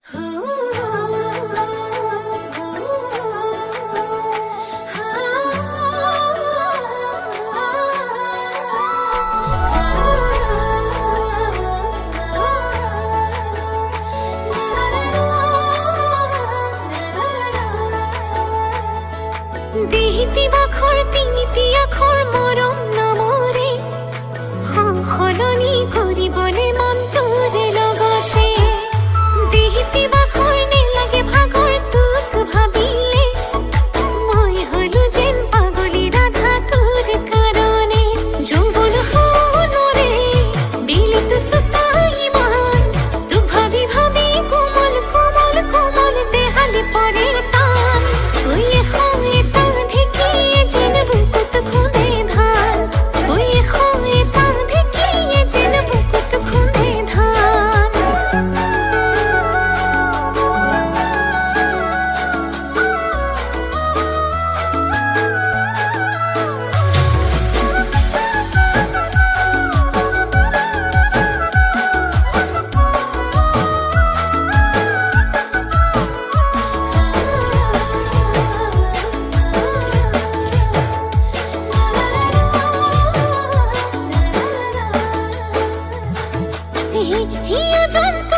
দেহিতি বাখর তিনিতি আখর মরম নামরে সলনি কৰিবলে মন তোৰে লগতে দেহিতি বাখৰ নেলাগে ভাগৰ তোক ভাবিলে মই হলো যেন পাগলী ৰাধা তোৰ কাৰণে যৌৱন সোণৰে বিলিত সুতা ইমান তোক ভাবি ভাবি কোমল কোমল কোমল দেহালি পৰে টান ওই হিয়া জন্ত